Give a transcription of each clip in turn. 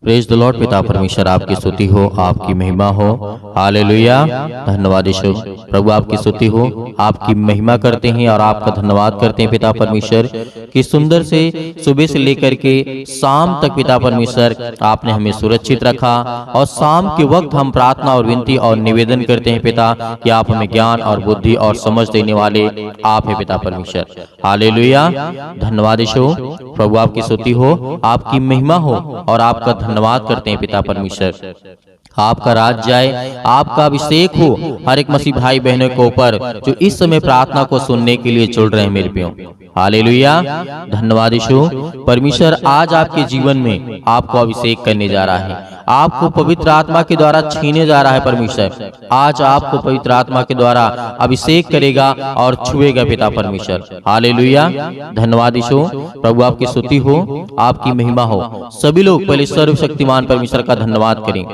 Praise the Lord. पिता परमेश्वर आपकी स्तुति हो, आपकी महिमा हो। हालेलुया। धन्यवाद यीशु प्रभु, आपकी स्तुति हो, आपकी महिमा करते हैं और आपका धन्यवाद करते हैं पिता परमेश्वर कि सुंदर से सुबह से लेकर के शाम तक पिता परमेश्वर आपने हमें सुरक्षित रखा। और शाम के वक्त हम प्रार्थना और विनती और निवेदन करते हैं पिता कि आप हमें ज्ञान और बुद्धि और समझ देने वाले आप हैं पिता परमेश्वर। हालेलुया। धन्यवाद यीशु प्रभु, आपकी स्तुति हो, आपकी महिमा हो और आपका धन्यवाद करते हैं पिता परमेश्वर। आपका राज जाए, आपका अभिषेक हो हर एक मसीह भाई बहनों के ऊपर जो इस समय प्रार्थना को सुनने के लिए जुड़ रहे हैं मेरे प्रियो। हालेलुया। धन्यवाद यीशु परमेश्वर, आज आपके जीवन में आपको अभिषेक करने जा रहा है, आपको पवित्र आत्मा के द्वारा छीने जा रहा है परमेश्वर। आज आपको पवित्र आत्मा के द्वारा अभिषेक करेगा और छुएगा पिता परमेश्वर। हालेलुया। धन्यवाद यीशु प्रभु, आपकी स्तुति हो, आपकी महिमा हो। सभी लोग पहले सर्वशक्तिमान परमेश्वर का धन्यवाद करें,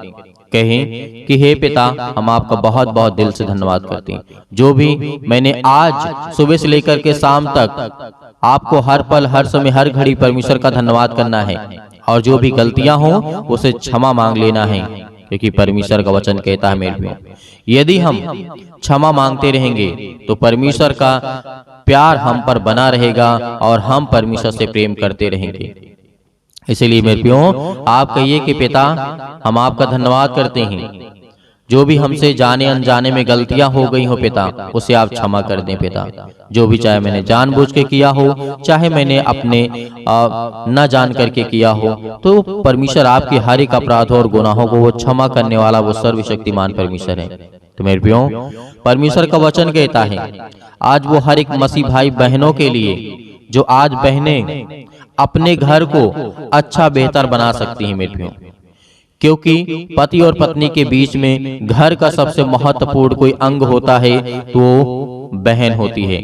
कहें कि हे पिता, हम आपका बहुत बहुत दिल से धन्यवाद करते हैं। जो भी मैंने आज सुबह से लेकर के शाम तक आपको हर पल हर समय हर घड़ी परमेश्वर का धन्यवाद करना है, और जो भी गलतियां हो उसे क्षमा मांग लेना है, क्योंकि परमेश्वर का वचन कहता है मेरे प्रियो, यदि हम क्षमा मांगते रहेंगे तो परमेश्वर का प्यार हम पर बना रहेगा और हम परमेश्वर से प्रेम करते रहेंगे। इसीलिए मेरे प्रियो, आप कहिए कि पिता, हम आपका धन्यवाद करते हैं। जो भी हमसे जाने अनजाने में गलतियां हो गई हो पिता, उसे आप क्षमा कर दें पिता। जो भी, चाहे मैंने जानबूझ के किया हो, चाहे मैंने अपने न जान करके किया हो, तो परमेश्वर आपके हर एक अपराधों और गुनाहों को वो क्षमा करने वाला वो सर्वशक्तिमान परमेश्वर है। तो मेरे प्रियो, परमेश्वर का वचन कहता है आज वो हर एक मसीह भाई बहनों के लिए जो आज बहनें अपने घर को अच्छा बेहतर बना सकती हैं मेरे प्रियो, क्योंकि पति और पत्नी के बीच में घर का सबसे महत्वपूर्ण कोई अंग होता है तो वो बहन होती है,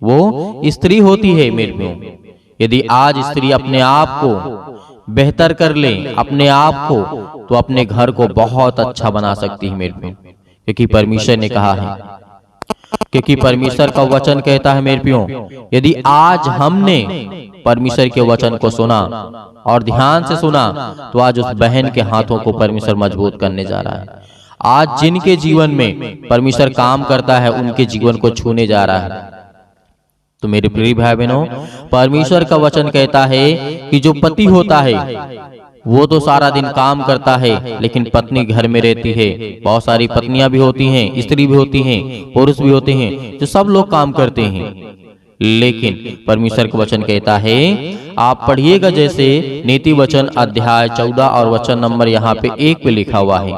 वो स्त्री होती है मेरे प्रियो। यदि आज स्त्री अपने आप को बेहतर कर ले, अपने आप को, तो अपने घर को बहुत अच्छा बना सकती है मेरे प्रियो, क्योंकि परमेश्वर ने कहा है, क्योंकि परमेश्वर का वचन कहता है मेरे प्रियो, यदि आज हमने परमेश्वर के वचन को सुना और ध्यान से सुना तो आज उस बहन के हाथों को परमेश्वर मजबूत करने जा रहा है। आज जिनके जीवन में परमेश्वर काम करता है उनके जीवन को छूने जा रहा है। तो मेरे प्रिय भाई बहनों, परमेश्वर का वचन कहता है कि जो पति होता है वो तो सारा दिन काम करता है, लेकिन पत्नी घर में रहती है। बहुत सारी पत्नियां भी होती हैं, स्त्री भी होती हैं, पुरुष भी होते हैं, जो सब लोग काम करते हैं। लेकिन परमेश्वर का वचन कहता है, आप पढ़िएगा जैसे नीति वचन अध्याय 14 और वचन नंबर यहाँ पे 1 पे लिखा हुआ है,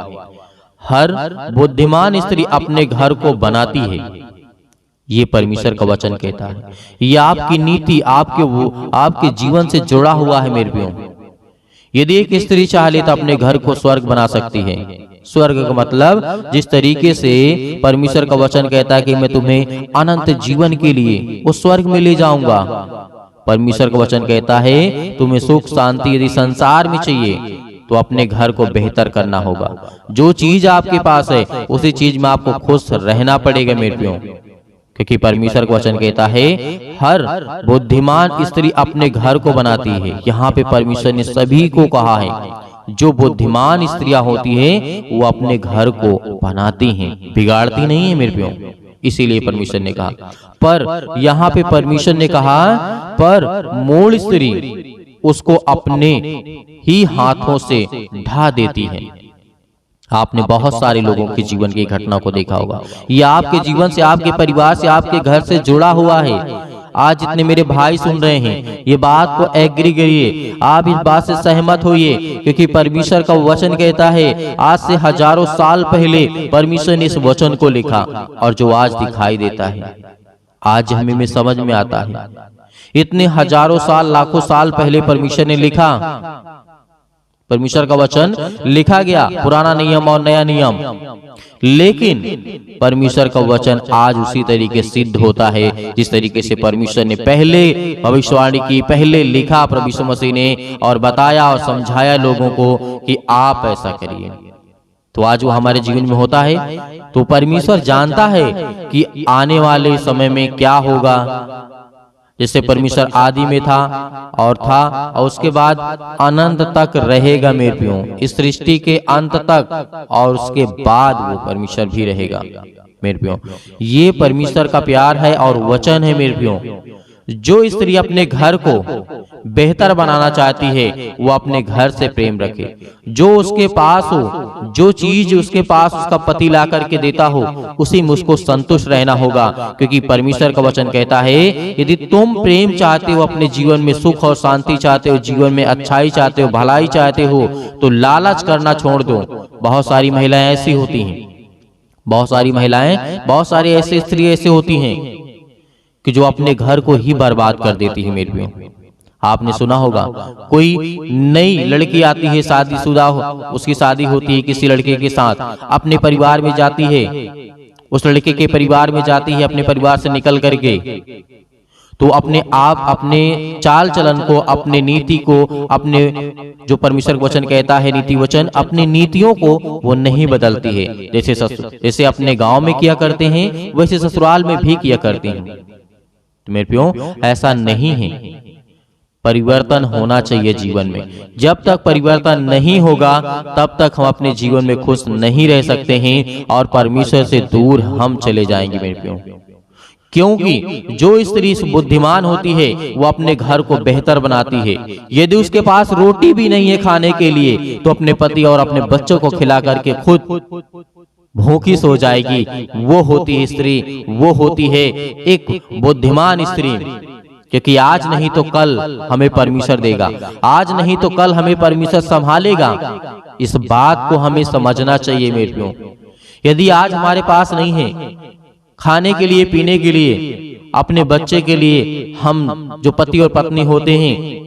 हर बुद्धिमान स्त्री अपने घर को बनाती है। ये परमेश्वर का वचन कहता है, ये आपकी नीति आपके जीवन से जुड़ा हुआ है मेरे प्रियो। यदि एक स्त्री चाह ले तो अपने घर को स्वर्ग बना सकती है। स्वर्ग का मतलब जिस तरीके से परमेश्वर का वचन कहता है कि मैं तुम्हें अनंत जीवन के लिए उस स्वर्ग में ले जाऊंगा। परमेश्वर का वचन कहता है तुम्हें सुख शांति यदि संसार में चाहिए तो अपने घर को बेहतर करना होगा। जो चीज आपके पास है उसी चीज में आपको खुश रहना पड़ेगा मेरे प्रियो, क्योंकि परमेश्वर का वचन कहता है हर बुद्धिमान स्त्री अपने घर को बनाती है। यहाँ पे परमेश्वर ने सभी को कहा है, जो बुद्धिमान स्त्रियां होती हैं वो अपने घर को बनाती हैं, बिगाड़ती नहीं है मेरे प्रियो। इसीलिए परमेश्वर ने कहा, पर यहाँ पे परमेश्वर ने कहा पर मूल स्त्री उसको अपने ही हाथों से ढा देती है। आपने बहुत सारे लोगों के जीवन की घटना को देखा होगा, ये आपके जीवन से, आपके परिवार से, आपके घर से जुड़ा हुआ है। आज जितने मेरे भाई सुन रहे हैं ये बात को एग्री करिए, आप इस बात से सहमत होइए, क्योंकि परमेश्वर का वचन कहता है आज से हजारों साल पहले परमेश्वर ने इस वचन को लिखा, और जो आज दिखाई देता है, आज हमें में समझ में आता है, इतने हजारों साल लाखों साल पहले परमेश्वर ने लिखा। परमेश्वर का वचन लिखा गया, पुराना नियम और नया नियम, लेकिन परमेश्वर का वचन आज उसी तरीके सिद्ध होता है जिस तरीके से परमेश्वर ने पहले भविष्यवाणी की, पहले लिखा प्रभु यीशु मसीह ने, और बताया और समझाया लोगों को कि आप ऐसा करिए। तो आज वो हमारे जीवन में होता है। तो परमेश्वर जानता है कि आने वाले समय में क्या होगा, जैसे परमेश्वर आदि में था और उसके बाद अनंत तक रहेगा मेरे प्रियो, इस सृष्टि के अंत तक, और उसके बाद वो परमेश्वर भी रहेगा मेरे प्रियो। ये परमेश्वर का प्यार है और वचन है मेरे प्रियो। जो स्त्री अपने घर को बेहतर बनाना चाहती है वो अपने घर से प्रेम रखे। जो उसके पास हो, जो चीज उसके पास उसका पति ला करके देता हो, उसी में उसको संतुष्ट रहना होगा, क्योंकि परमेश्वर का वचन कहता है यदि तुम प्रेम चाहते हो, अपने जीवन में सुख और शांति चाहते हो, जीवन में अच्छाई चाहते हो, भलाई चाहते हो, तो लालच करना छोड़ दो। बहुत सारी महिलाएं ऐसी होती हैं, बहुत सारी ऐसी स्त्री ऐसे होती हैं कि जो अपने घर को ही बर्बाद कर देती है मेरे प्रियो। आपने सुना होगा, कोई नई लड़की आती है, शादीशुदा उसकी शादी होती है किसी लड़के के साथ, अपने परिवार में जाती है, उस लड़के के परिवार में जाती है अपने परिवार से निकल करके, तो अपने आप, अपने चाल चलन को, अपने नीति को, अपने जो परमेश्वर वचन कहता है नीति वचन, अपनी नीतियों को वो नहीं बदलती है। जैसे अपने गांव में किया करते हैं वैसे ससुराल में भी किया करते हैं। तो मेरे प्रियो, ऐसा नहीं है। परिवर्तन होना चाहिए जीवन में। जब तक परिवर्तन नहीं होगा तब तक हम अपने जीवन में खुश नहीं रह सकते हैं और परमेश्वर से दूर हम चले जाएंगे मेरे प्रियो। क्योंकि जो स्त्री बुद्धिमान होती है वो अपने घर को बेहतर बनाती है। यदि उसके पास रोटी भी नहीं है खाने के लिए तो अपने पति और अपने बच्चों को खिला करके खुद भूखी सो जाएगी। वो होती है स्त्री, वो होती है एक बुद्धिमान स्त्री, क्योंकि आज नहीं तो कल हमें परमेश्वर देगा, आज नहीं तो कल हमें परमेश्वर संभालेगा। इस बात को हमें समझना चाहिए मेरे प्रियो। यदि आज हमारे पास नहीं है खाने के लिए, पीने के लिए, अपने बच्चे के लिए, हम जो पति और पत्नी होते हैं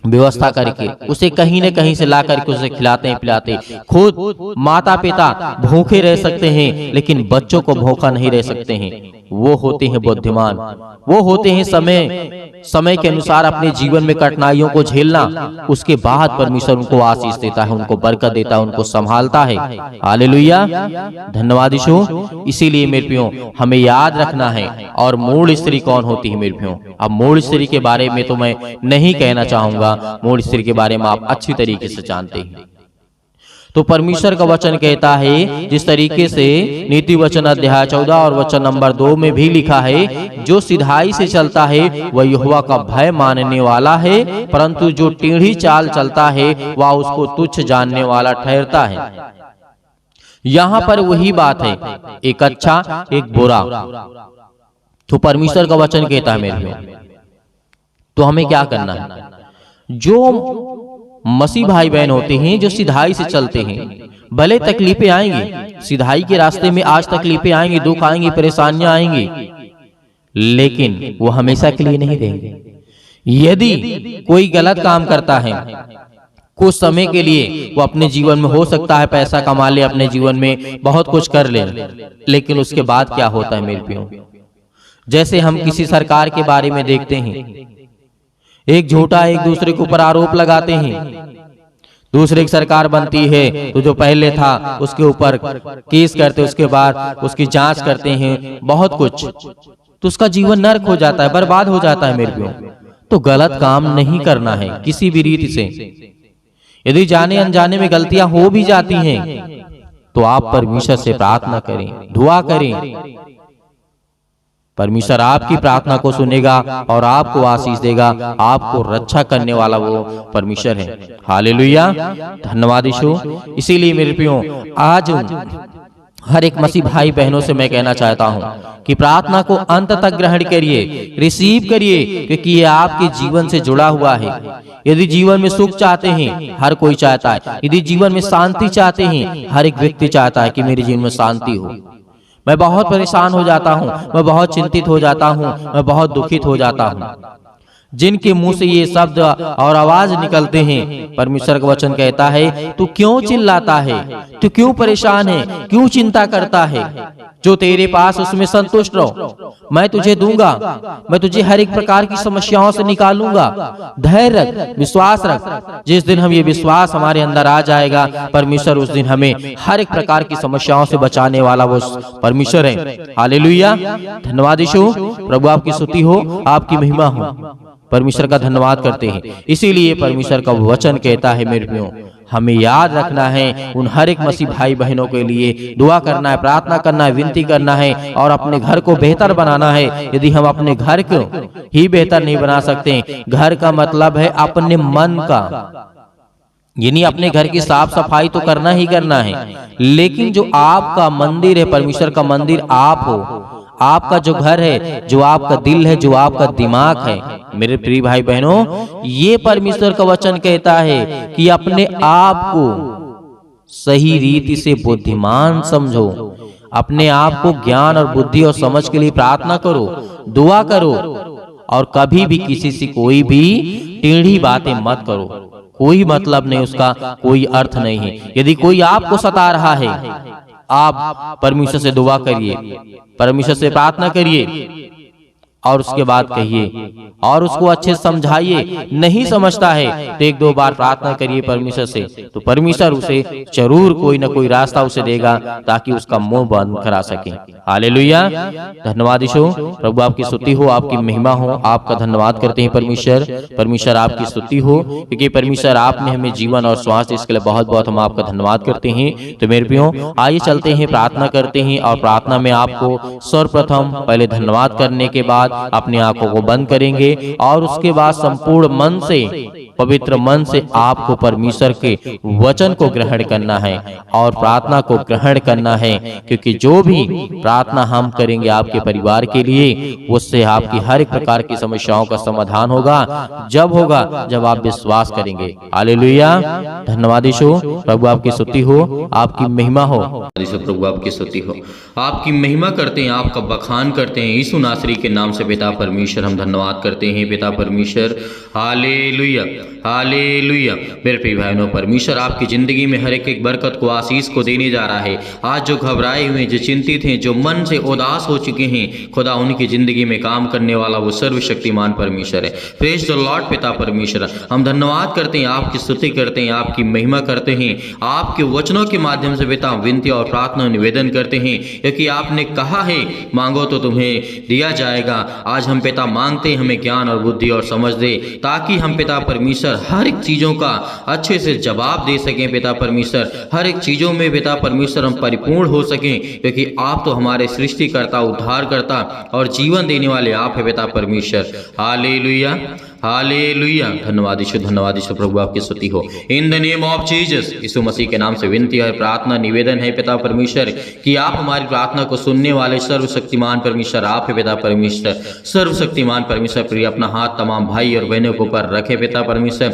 व्यवस्था करके उसे कहीं न कहीं से ला करके उसे खिलाते हैं, पिलाते हैं। खुद माता पिता भूखे रह सकते हैं लेकिन बच्चों को भूखा नहीं रह सकते हैं। वो होते हैं बुद्धिमान, वो होते हैं समय के अनुसार अपने जीवन में कठिनाइयों को झेलना, उसके बाद परमेश्वर उनको आशीष देता है, उनको बरकत देता है, उनको संभालता है। हालेलुया, धन्यवाद यीशु। इसीलिए मेरे प्रियो हमें याद रखना है। और मूल स्त्री कौन होती है मेरे प्रियो? अब मूल स्त्री के बारे में तो मैं नहीं कहना चाहूंगा, मूल स्त्री के बारे में आप अच्छी तरीके से जानते हैं। तो परमेश्वर का वचन कहता है, जिस तरीके से नीति वचन अध्याय 14 और वचन नंबर 2 में भी लिखा है, जो सिधाई से चलता है वह यहोवा का भय मानने वाला है, परंतु जो टेढ़ी चाल चलता है वह उसको तुच्छ जानने वाला ठहरता है। यहाँ पर वही बात है, एक अच्छा एक बुरा। तो परमेश्वर का वचन कहता है मेरे में, तो हमें क्या करना है? जो मसीह भाई बहन होते हैं, जो सिधाई से चलते हैं, भले तकलीफें आएंगी, सिधाई के रास्ते में आज तकलीफें आएंगी, दुख आएंगी, परेशानियां आएंगी, लेकिन वो हमेशा के लिए नहीं रहेंगे। यदि कोई गलत काम करता है कुछ समय के लिए, वो अपने जीवन में हो सकता है पैसा कमा ले, अपने जीवन में बहुत कुछ कर ले, लेकिन उसके बाद क्या होता है मेरे प्रियो? जैसे हम किसी सरकार के बारे में देखते हैं, एक झूठा एक दूसरे के ऊपर आरोप लगाते हैं, दूसरे की सरकार बनती है तो जो पहले था उसके ऊपर केस करते, उसके बाद उसकी जांच करते हैं, बहुत कुछ, तो उसका जीवन नर्क हो जाता है, बर्बाद हो जाता है मेरे प्रियो। तो गलत काम नहीं करना है किसी भी रीति से। यदि जाने अनजाने में गलतियां हो भी जाती हैं तो आप परमेश्वर से प्रार्थना करें, दुआ करें। परमेश्वर आपकी प्रार्थना को सुनेगा और आपको आशीष देगा। आपको रक्षा करने वाला वो परमेश्वर है। हालेलुया, धन्यवाद यीशु। इसीलिए मेरे प्रियो, आज हर एक मसीह भाई बहनों से मैं कहना चाहता हूँ कि प्रार्थना को अंत तक ग्रहण करिए, रिसीव करिए, क्योंकि ये आपके जीवन से जुड़ा हुआ है। यदि जीवन में सुख चाहते हैं, हर कोई चाहता है। यदि जीवन में शांति चाहते हैं, हर एक व्यक्ति चाहता है कि मेरे जीवन में शांति हो। मैं बहुत परेशान हो जाता हूँ, मैं बहुत चिंतित हो जाता हूँ, मैं बहुत दुखित हो जाता हूँ। जिनके मुंह से ये शब्द और आवाज निकलते हैं, परमेश्वर का वचन कहता है, तू क्यों चिल्लाता है, तू क्यों परेशान है, क्यों चिंता करता है? जो तेरे पास उसमें संतुष्ट रहो, मैं तुझे दूंगा, मैं तुझे हर एक प्रकार की समस्याओं से निकालूंगा। धैर्य रख, विश्वास रख। जिस दिन हम ये विश्वास हमारे अंदर आ जाएगा, परमेश्वर उस दिन हमें हर एक प्रकार की समस्याओं से बचाने वाला वो परमेश्वर है। हालेलुया, धन्यवाद यीशु। प्रभु आपकी स्तुति हो, आपकी महिमा हो। परमेश्वर का धन्यवाद करते हैं। इसीलिए परमेश्वर का वचन कहता है मेरे प्रियो, हमें याद रखना है, उन हर एक मसीह भाई बहनों के लिए दुआ करना है, प्रार्थना करना है, विनती करना है और अपने घर को बेहतर बनाना है। यदि हम अपने घर को ही बेहतर नहीं बना सकते, घर का मतलब है अपने मन का, यानी अपने घर की साफ सफाई तो करना ही करना है, लेकिन जो आपका मंदिर है, परमेश्वर का मंदिर आप हो, आपका जो घर है, जो आपका दिल है, जो आपका दिमाग है। मेरे प्रिय भाई बहनों, ये परमेश्वर का वचन कहता है कि अपने आप को सही रीति से बुद्धिमान समझो, अपने आप को ज्ञान और बुद्धि और समझ के लिए प्रार्थना करो, दुआ करो और कभी भी किसी से कोई भी टेढ़ी बातें मत करो। कोई मतलब नहीं, उसका कोई अर्थ नहीं है। यदि कोई आपको सता रहा है, आप परमेश्वर से दुआ करिए, परमेश्वर से प्रार्थना करिए और उसके बाद कहिए और उसको अच्छे से समझाइए। नहीं समझता है तो एक दो बार प्रार्थना करिए परमेश्वर से, तो परमेश्वर उसे जरूर कोई ना कोई रास्ता उसे देगा ताकि उसका मुंह बंद करा सके। हालेलुया, धन्यवाद यीशु। प्रभु आपकी स्तुति हो, आपकी महिमा हो, आपका धन्यवाद करते हैं परमेश्वर। परमेश्वर आपकी स्तुति हो, क्योंकि परमेश्वर आपने हमें जीवन और स्वास्थ्य, इसके लिए बहुत बहुत हम आपका धन्यवाद करते हैं। तो मेरे प्रियो, आइए चलते हैं, प्रार्थना करते हैं और प्रार्थना में आपको सर्वप्रथम पहले धन्यवाद करने के बाद अपनी आंखों को बंद करेंगे और उसके बाद संपूर्ण मन से, पवित्र मन से आपको परमेश्वर के वचन को ग्रहण करना है और प्रार्थना को ग्रहण करना है, क्योंकि जो भी प्रार्थना हम करेंगे आपके परिवार के लिए, उससे आपकी हर एक प्रकार की समस्याओं का समाधान होगा। जब होगा जब आप विश्वास करेंगे। हालेलुया, धन्यवाद यीशु। प्रभु आपकी स्तुति हो, आपकी महिमा हो। प्रभु आपकी स्तुति हो, आपकी महिमा करते हैं, आपका बखान करते हैं यीशु नासरी के नाम से। पिता परमेश्वर, हम धन्यवाद करते हैं पिता परमेश्वर। हालेलुया, हालेलुया। मेरे प्रिय भाइयों, परमेश्वर आपकी जिंदगी में हर एक बरकत को, आशीष को देने जा रहा है। आज जो घबराए हुए, जो चिंतित हैं, जो मन से उदास हो चुके हैं, खुदा उनकी जिंदगी में काम करने वाला वो सर्वशक्तिमान परमेश्वर है। प्रेज द लॉर्ड पिता परमेश्वर, हम धन्यवाद करते हैं, आपकी स्तुति करते हैं, आपकी महिमा करते हैं, आपके वचनों के माध्यम से पिता विनती और प्रार्थना निवेदन करते हैं, क्योंकि आपने कहा है मांगो तो तुम्हें दिया जाएगा। आज हम पिता मांगते हैं, हमें ज्ञान और बुद्धि और समझ दे, ताकि हम पिता परमेश्वर हर एक चीजों का अच्छे से जवाब दे सकें। पिता परमेश्वर, हर एक चीजों में पिता परमेश्वर हम परिपूर्ण हो सकें, क्योंकि आप तो हमारे सृष्टिकर्ता, उद्धारकर्ता और जीवन देने वाले आप है पिता परमेश्वर। हालेलुया, हालेलुया। धन्यवाद यीशु, धन्यवाद यीशु। प्रभु आपकी स्तुति हो। In the name of Jesus, यीशु मसीह के नाम से विनती और प्रार्थना निवेदन है पिता परमेश्वर कि आप हमारी प्रार्थना को सुनने वाले सर्वशक्तिमान परमेश्वर आप है पिता परमेश्वर। सर्वशक्तिमान परमेश्वर प्रिय अपना हाथ तमाम भाई और बहनों के ऊपर रखे पिता परमेश्वर,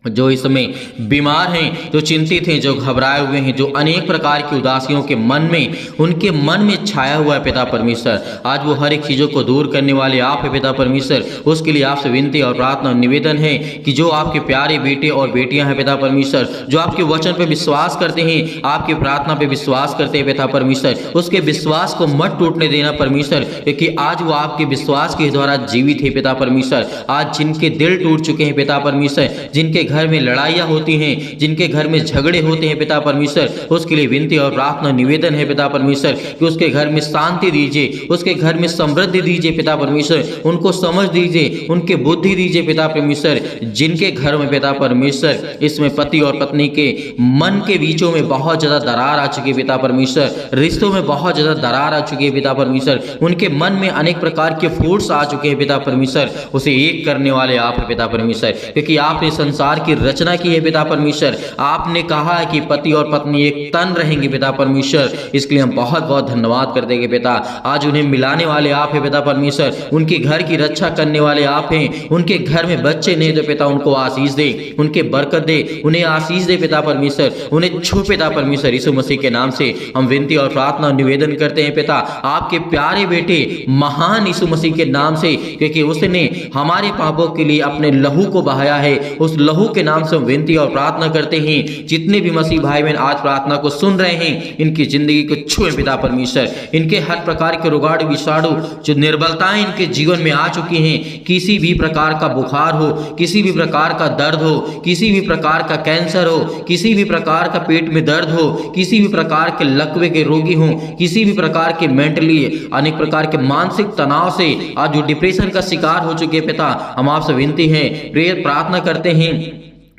जो इस समय बीमार हैं, जो चिंतित हैं, जो घबराए हुए हैं, जो अनेक प्रकार की उदासियों के मन में, उनके मन में छाया हुआ है पिता परमेश्वर। आज वो हर एक चीज़ों को दूर करने वाले आप है पिता परमेश्वर। उसके लिए आपसे विनती और प्रार्थना निवेदन है कि जो आपके प्यारे बेटे और बेटियां हैं पिता परमेश्वर, जो आपके वचन पे विश्वास करते हैं, आपकी प्रार्थना पे विश्वास करते हैं पिता परमेश्वर, उसके विश्वास को मत टूटने देना परमेश्वर, क्योंकि आज वो आपके विश्वास के द्वारा जीवित है पिता परमेश्वर। आज जिनके दिल टूट चुके हैं पिता परमेश्वर, जिनके घर में लड़ाइयां होती हैं, जिनके घर में झगड़े होते हैं पिता परमेश्वर, उसके लिए विनती और प्रार्थना निवेदन है पिता परमेश्वर कि उसके घर में शांति दीजिए, उसके घर में समृद्धि दीजिए पिता परमेश्वर, उनको समझ दीजिए, उनके बुद्धि दीजिए पिता परमेश्वर। जिनके घर में पिता परमेश्वर इसमें पति और पत्नी के मन के बीचों में बहुत ज्यादा दरार आ चुकी है पिता परमेश्वर, रिश्तों में बहुत ज्यादा दरार आ चुकी है पिता परमेश्वर, उनके मन में अनेक प्रकार के फूट्स आ चुके हैं पिता परमेश्वर, उसे एक करने वाले आप है पिता परमेश्वर, क्योंकि आपने संसार की रचना की है पिता परमेश्वर। आपने कहा है कि पति और पत्नी एक तन रहेंगे पिता परमेश्वर। इसके लिए हम बहुत बहुत धन्यवाद कर देंगे पिता। आज उन्हें मिलाने वाले आप है पिता परमेश्वर, उनके घर की रक्षा करने वाले आप हैं। उनके घर में बच्चे नहीं तो पिता उनको आशीष दे, उनके बरकत दे, उन्हें आशीष दे पिता परमेश्वर, उन्हें छू पिता परमेश्वर। यीशु मसीह के नाम से हम विनती और प्रार्थना निवेदन करते हैं पिता, आपके प्यारे बेटे महान यीशु मसीह के नाम से, क्योंकि उसने हमारे पापों के लिए अपने लहू को बहाया है, उस लहू के नाम से हम विनती और प्रार्थना करते हैं। जितने भी मसीह भाई बहन आज प्रार्थना को सुन रहे हैं, इनकी जिंदगी को छुए पिता परमेश्वर। इनके हर प्रकार के रोगाणु विषाणु जो निर्बलताएं इनके जीवन में आ चुकी हैं, किसी भी प्रकार का बुखार हो, किसी भी प्रकार का दर्द हो, किसी भी प्रकार का कैंसर हो, किसी भी प्रकार का पेट में दर्द हो, किसी भी प्रकार के लकवे के रोगी हो, किसी भी प्रकार के मेंटली अनेक प्रकार के मानसिक तनाव से आज जो डिप्रेशन का शिकार हो चुके पिता, हम आपसे विनती है, प्रेयर प्रार्थना करते हैं,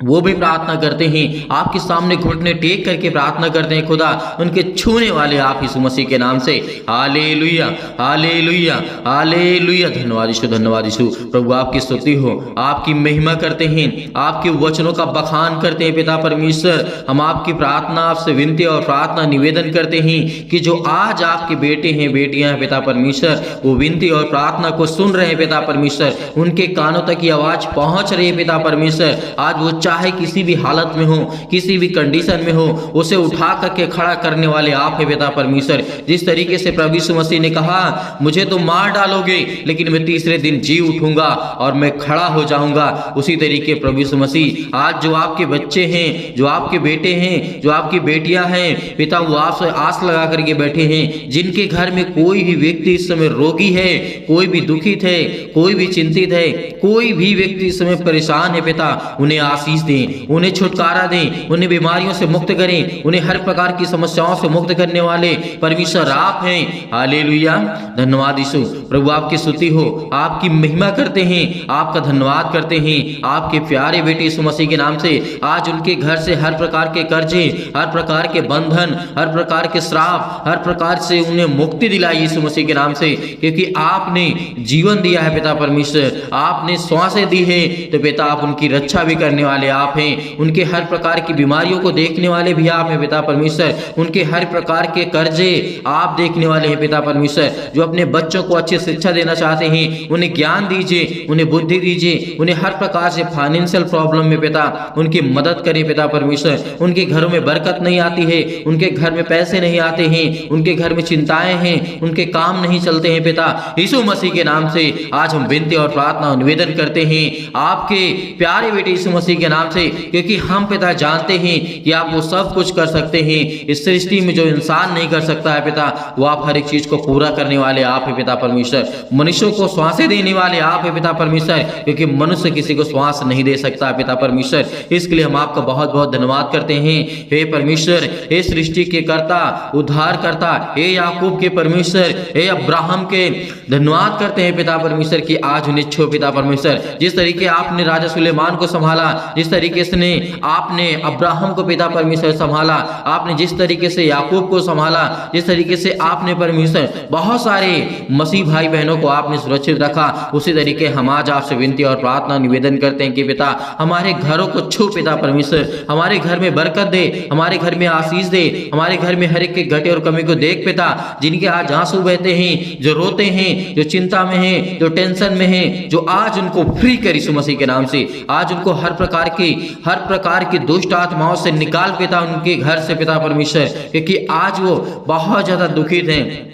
वो भी प्रार्थना करते हैं, आपके सामने घुटने टेक करके प्रार्थना करते हैं। खुदा उनके छूने वाले आप यीशु मसीह के नाम से। हालेलुया, हालेलुया, हालेलुया। धन्यवाद यीशु, धन्यवाद यीशु। प्रभु आपकी स्तुति हो, आपकी महिमा करते हैं, आपके वचनों का बखान करते हैं पिता परमेश्वर। हम आपकी प्रार्थना, आपसे विनती और प्रार्थना निवेदन करते हैं कि जो आज आपके बेटे हैं, बेटियां हैं पिता परमेश्वर, वो विनती और प्रार्थना को सुन रहे हैं पिता परमेश्वर, उनके कानों तक ये आवाज पहुंच रही है पिता परमेश्वर। आज वो चाहे किसी भी हालत में हो, किसी भी कंडीशन में हो, उसे उठा करके खड़ा करने वाले आप है पिता परमेश्वर। जिस तरीके से प्रभु यीशु मसीह ने कहा, मुझे तो मार डालोगे लेकिन मैं तीसरे दिन जी उठूंगा और मैं खड़ा हो जाऊंगा, उसी तरीके प्रभु यीशु मसीह आज जो आपके बच्चे हैं, जो आपके बेटे हैं, जो आपकी बेटियां हैं पिता, वो आपसे आस लगा करके बैठे हैं। जिनके घर में कोई भी व्यक्ति इस समय रोगी है, कोई भी दुखित है, कोई भी चिंतित है, कोई भी व्यक्ति इस समय परेशान है पिता, उन्हें आशीष दें, उन्हें छुटकारा दें, उन्हें बीमारियों से मुक्त करें, उन्हें हर प्रकार की समस्याओं से मुक्त करने वाले परमेश्वर आप हैं। हालेलुया, धन्यवाद यीशु। प्रभु आपकी स्तुति हो, आपकी महिमा करते हैं, आपका धन्यवाद करते हैं। आपके प्यारे बेटे यीशु मसीह के नाम से आज उनके घर से हर प्रकार के कर्जे, हर प्रकार के बंधन, हर प्रकार के श्राप, हर प्रकार से उन्हें मुक्ति दिलाई यीशु मसीह के नाम से, क्योंकि आपने जीवन दिया है पिता परमेश्वर, आपने श्वासें दी है, तो पिता आप उनकी रक्षा भी करने वाले आप हैं। उनके हर प्रकार की बीमारियों को देखने वाले भी आप हैं पिता परमेश्वर। उनके हर प्रकार के कर्जे आप देखने वाले हैं पिता परमेश्वर। जो अपने बच्चों को अच्छी शिक्षा देना चाहते हैं, उन्हें ज्ञान दीजिए, उन्हें बुद्धि दीजिए, उन्हें हर प्रकार से फाइनेंशियल प्रॉब्लम में पिता उनकी मदद करें पिता परमेश्वर। उनके घरों में बरकत नहीं आती है, उनके घर में पैसे नहीं आते हैं, उनके घर में चिंताएं हैं, उनके काम नहीं चलते हैं पिता, यीशु मसीह के नाम से आज हम विनती और प्रार्थना और निवेदन करते हैं आपके प्यारे बेटे यीशु मसीह के नाम से, क्योंकि हम पिता जानते हैं कि आप वो सब कुछ कर सकते हैं। इस सृष्टि में जो इंसान नहीं कर सकता है पिता, वो आप हर एक चीज को पूरा करने वाले आप है पिता परमेश्वर। मनुष्यों को श्वासें देने वाले आप है पिता परमेश्वर, क्योंकि मनुष्य किसी को श्वास नहीं दे सकता है पिता परमेश्वर। इसके लिए हम आपका बहुत बहुत धन्यवाद करते हैं। हे परमेश्वर, हे सृष्टि के कर्ता, उद्धार करता, हे याकूब के परमेश्वर, हे अब्राहम के धन्यवाद करते हैं पिता परमेश्वर की आज उन्हें छो पिता परमेश्वर। जिस तरीके आपने राजा सुलेमान को संभाला, जिस तरीके से आपने अब्राहम को पिता परमेश्वर संभाला, आपने जिस तरीके से याकूब को संभाला, जिस तरीके से आपने परमेश्वर बहुत सारे मसीह भाई बहनों को आपने सुरक्षित रखा, उसी तरीके हम आज आपसे विनती और प्रार्थना निवेदन करते हैं कि पिता हमारे घरों को छू पिता परमेश्वर, हमारे घर में बरकत दे, हमारे घर में आशीष दे, हमारे घर में हर एक के घटे और कमी को देख पिता। जिनके आज आंसू बहते हैं, जो रोते हैं, जो चिंता में हैं, जो टेंशन में हैं, जो आज उनको फ्री कर यीशु मसीह के नाम से, आज उनको हर प्रकार की दुष्ट आत्माओं से निकाल पिता उनके घर से पिता परमेश्वर, क्योंकि आज वो बहुत ज्यादा दुखित हैं,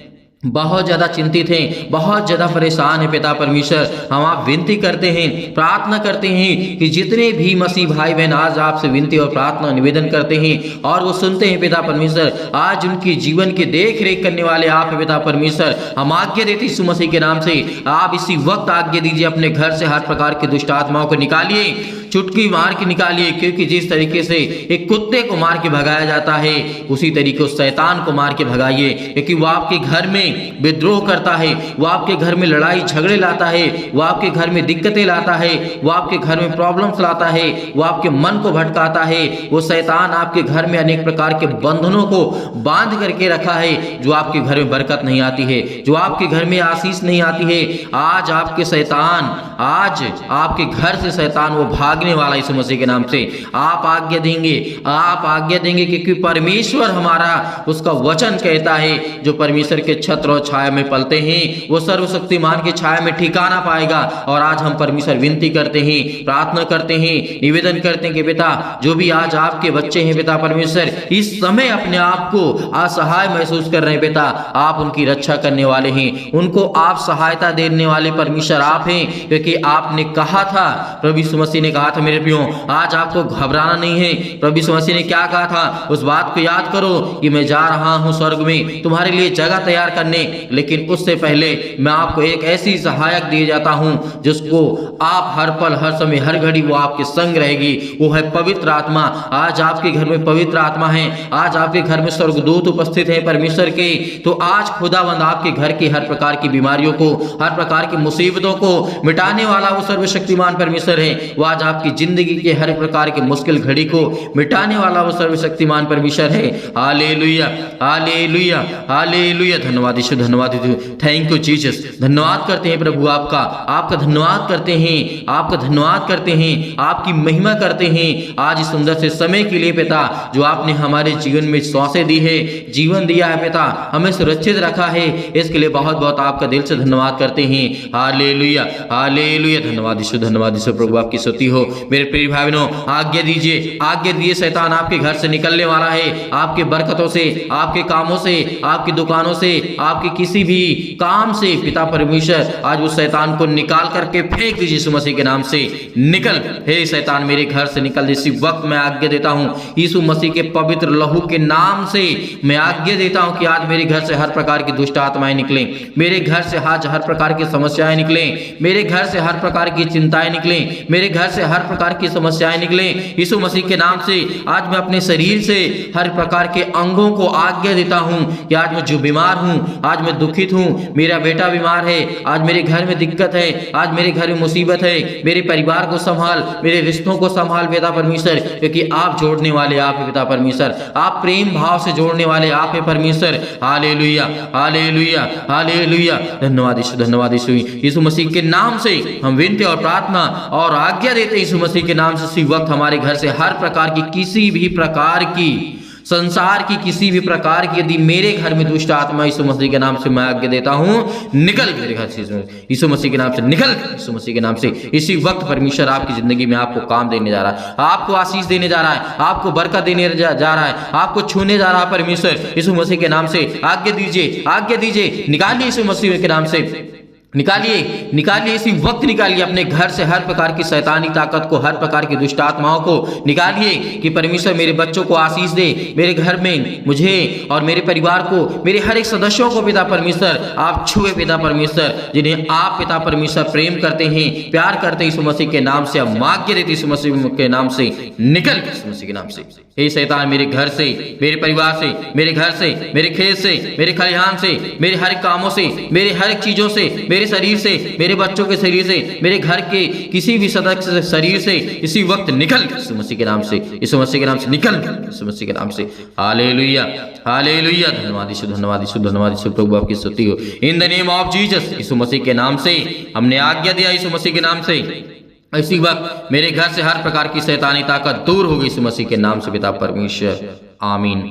बहुत ज्यादा चिंतित हैं, बहुत ज्यादा परेशान है पिता परमेश्वर। हम आप विनती करते हैं, प्रार्थना करते हैं कि जितने भी मसीह भाई बहन आज आपसे विनती और प्रार्थना निवेदन करते हैं और वो सुनते हैं पिता परमेश्वर, आज उनकी जीवन की देख रेख करने वाले आप है पिता परमेश्वर। हम आज्ञा देते यीशु मसीह के नाम से, आप इसी वक्त आज्ञा दीजिए, अपने घर से हर प्रकार की दुष्ट आत्माओं को निकालिए, चुटकी मार के निकालिए, क्योंकि जिस तरीके से एक कुत्ते को मार के भगाया जाता है, उसी तरीके उस शैतान को मार के भगाइए, क्योंकि वो आपके घर में विद्रोह करता है, वो आपके घर में लड़ाई झगड़े लाता है, वो आपके घर में दिक्कतें लाता है, वो आपके घर में प्रॉब्लम्स लाता है, वो आपके मन को भटकाता है। वो शैतान आपके घर में अनेक प्रकार के बंधनों को बांध करके रखा है, जो आपके घर में बरकत नहीं आती है, जो आपके घर में आशीष नहीं आती है। आज आपके शैतान, आज आपके घर से शैतान वो भागने वाला यीशु मसीह के नाम से। आप आज्ञा देंगे, आप आज्ञा देंगे, क्योंकि परमेश्वर हमारा उसका वचन कहता है, जो परमेश्वर के छत्र और छाया में पलते हैं वो सर्वशक्तिमान की छाया में ठिकाना पाएगा। और आज हम परमेश्वर विनती करते हैं, प्रार्थना करते हैं, निवेदन करते हैं कि पिता जो भी आज आपके बच्चे हैं पिता परमेश्वर, इस समय अपने आप को असहाय महसूस कर रहे हैं पिता, आप उनकी रक्षा करने वाले हैं, उनको आप सहायता देने वाले परमेश्वर आप हैं, क्योंकि क्योंकि आपने कहा था, प्रभु यीशु मसीह ने कहा था मेरे प्रियो, आज आपको घबराना नहीं है। प्रभु यीशु मसीह ने क्या कहा था, उस बात को याद करो कि मैं जा रहा हूं स्वर्ग में तुम्हारे लिए जगह तैयार करने, लेकिन उससे पहले मैं आपको एक ऐसी सहायक दिए जाता हूं जिसको आप हर पल हर समय हर घड़ी वो आपके संग रहेगी, वो है पवित्र आत्मा। आज आपके घर में पवित्र आत्मा है, आज आपके घर में स्वर्गदूत उपस्थित है परमेश्वर के। तो आज खुदावंद आपके घर की हर प्रकार की बीमारियों को, हर प्रकार की मुसीबतों को मिटाने वाला वो सर्वशक्तिमान परमेश्वर है। वो आज आपकी जिंदगी के हर प्रकार की मुश्किल घड़ी को मिटाने वाला वो सर्वशक्तिमान परमेश्वर है। हालेलुया, हालेलुया, हालेलुया। धन्यवाद यीशु, धन्यवाद यीशु, थैंक यू जीसस। धन्यवाद करते हैं प्रभु आपका, आपका धन्यवाद करते हैं, आपका धन्यवाद करते हैं, आपकी महिमा करते हैं आज इस सुंदर से समय के लिए पिता, जो आपने हमारे जीवन में सांसें दी है, जीवन दिया है पिता, हमें सुरक्षित रखा है, इसके लिए बहुत बहुत आपका दिल से धन्यवाद करते हैं। हालेलुया, हालेलुया। धन्यवाद यीशु, धन्यवाद यीशु। प्रभु आपकी स्तुति हो। मेरे प्रिय भाई बहनों, आज्ञा दीजिए, आज्ञा दिए, शैतान आपके घर से निकलने वाला है। आपके बरकतों से, आपके कामों से, आपकी दुकानों से, आपके किसी भी काम से पिता परमेश्वर आज उस शैतान को निकाल करके फेंक दीजिए यीशु मसीह के नाम से। निकल हे शैतान, मेरे घर से निकल। इसी वक्त मैं आज्ञा देता हूं यीशु मसीह के पवित्र लहू के नाम से मैं आज्ञा देता हूं कि आज मेरे घर से हर प्रकार की दुष्ट आत्माएं निकलें, मेरे घर से आज हर प्रकार की समस्याएं निकलें, मेरे घर से हर प्रकार की चिंताएं निकलें, मेरे घर से हर प्रकार की समस्याएं निकलें यीशु मसीह के नाम से। आज मैं अपने शरीर से हर प्रकार के अंगों को आज्ञा देता हूं कि आज मैं जो बीमार हूं, आज मैं दुखित हूं, मेरा बेटा बीमार है, आज मेरे घर में दिक्कत है, आज मेरे घर में मुसीबत है, मेरे परिवार को संभाल, मेरे रिश्तों को संभाल पिता परमेश्वर, क्योंकि आप जोड़ने वाले आप है पिता परमेश्वर, आप प्रेम भाव से जोड़ने वाले आप है परमेश्वर। हालेलुया, हालेलुया, हालेलुया। धन्यवाद यीशु, धन्यवाद यीशु। यीशु मसीह के नाम से हम विनती और प्रार्थना और आज्ञा देते हैं यीशु मसीह के नाम से। इसी वक्त हमारे घर से हर प्रकार की, किसी भी प्रकार की, संसार की किसी भी प्रकार की यदि मेरे घर में दुष्ट आत्मा, यीशु मसीह के नाम से मैं आज्ञा देता हूं, निकल मेरे घर से यीशु मसीह के नाम से, निकल यीशु मसीह के नाम से। इसी वक्त परमेश्वर आपकी जिंदगी में आपको काम देने जा रहा है, आपको आशीष देने जा रहा है, आपको बरकत देने जा रहा है, आपको छूने जा रहा है परमेश्वर यीशु मसीह के नाम से। आज्ञा दीजिए, आज्ञा दीजिए, निकालिए यीशु मसीह के नाम से, निकालिए, निकालिए, इसी वक्त निकालिए अपने घर से हर प्रकार की शैतानी ताकत को, हर प्रकार की दुष्ट आत्माओं को निकालिए कि परमेश्वर मेरे बच्चों को आशीष दे, मेरे घर में मुझे और मेरे परिवार को, मेरे हर एक सदस्यों को पिता परमेश्वर आप छुए पिता परमेश्वर, जिन्हें आप पिता परमेश्वर प्रेम करते हैं, प्यार करते हैं यीशु मसीह के नाम से। हम आज्ञा देते यीशु मसीह के नाम से, निकल यीशु मसीह के नाम से। हे शैतान, मेरे घर से, मेरे परिवार से, मेरे घर से, मेरे खेत से, मेरे खलिहान से, मेरे हर कामों से, मेरे हर एक चीजों से, मेरे शरीर से, मेरे बच्चों के शरीर से, मेरे घर के किसी भी सदस्य शरीर से इसी वक्त निकल यीशु मसीह के नाम से, यीशु मसीह के नाम से निकल यीशु मसीह के नाम से। हालेलुया, हालेलुया। धन्यवाद यीशु, धन्यवाद यीशु, धन्यवाद यीशु। प्रभु आपकी स्तुति हो। In the name of Jesus, यीशु मसीह के नाम से हमने आज्ञा दिया यीशु मसीह के नाम से। इसी वक्त मेरे घर से हर प्रकार की शैतानी ताकत दूर होगी यीशु मसीह के नाम से पिता परमेश्वर, आमीन।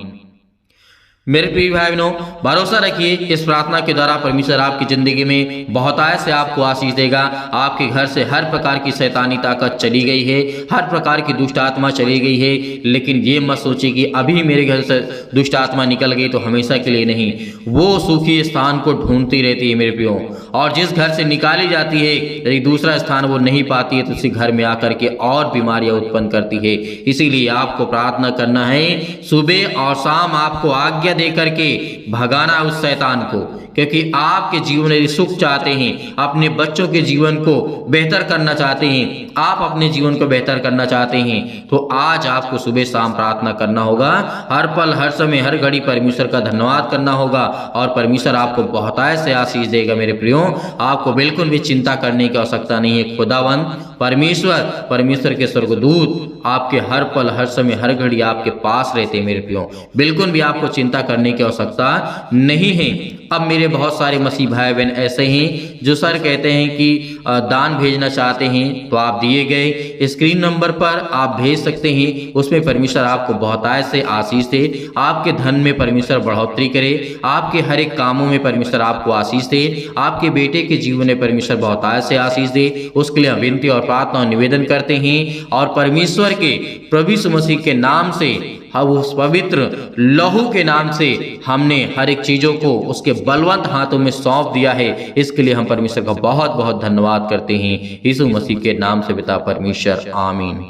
मेरे प्रिय भाई बहनों, भरोसा रखिए इस प्रार्थना के द्वारा परमेश्वर आपकी जिंदगी में बहुतायत से आपको आशीष देगा। आपके घर से हर प्रकार की शैतानी ताकत चली गई है, हर प्रकार की दुष्ट आत्मा चली गई है। लेकिन ये मत सोचिए कि अभी मेरे घर से दुष्ट आत्मा निकल गई तो हमेशा के लिए नहीं, वो सुखी स्थान को ढूंढती रहती है मेरे प्रियो, और जिस घर से निकाली जाती है यदि दूसरा स्थान वो नहीं पाती है तो उसी घर में आकर के और बीमारियां उत्पन्न करती है। इसीलिए आपको प्रार्थना करना है, सुबह और शाम आपको आज्ञा दे करके भगाना उस शैतान को, क्योंकि आपके जीवन में सुख चाहते हैं, अपने बच्चों के जीवन को बेहतर करना चाहते हैं, आप अपने जीवन को बेहतर करना चाहते हैं, तो आज आपको सुबह शाम प्रार्थना करना होगा। हर पल हर समय हर घड़ी परमेश्वर का धन्यवाद करना होगा और परमेश्वर आपको बहुतायत से आशीष देगा। मेरे प्रियो, आपको बिल्कुल भी चिंता करने की आवश्यकता नहीं है। खुदावंद परमेश्वर के स्वर्गदूत आपके हर पल हर समय हर घड़ी आपके पास रहते हैं। मेरे प्रियो, बिल्कुल भी आपको चिंता करने की आवश्यकता नहीं है। अब मेरे बहुत सारे मसीह भाई बहन ऐसे हैं जो सर कहते हैं कि दान भेजना चाहते हैं, तो आप दिए गए स्क्रीन नंबर पर आप भेज सकते हैं। उसमें परमेश्वर आपको बहुतायत से आशीष दे, आपके धन में परमेश्वर बढ़ोतरी करे, आपके हर एक कामों में परमेश्वर आपको आशीष दे, आपके बेटे के जीवन में परमेश्वर बहुतायत से आशीष दे। उसके लिए हम विनती और प्रार्थना और निवेदन करते हैं और परमेश्वर के प्रभु यीशु मसीह के नाम से हम उस पवित्र लहू के नाम से हमने हर एक चीजों को उसके बलवंत हाथों में सौंप दिया है। इसके लिए हम परमेश्वर का बहुत बहुत धन्यवाद करते हैं। यीशु मसीह के नाम से पिता परमेश्वर, आमीन।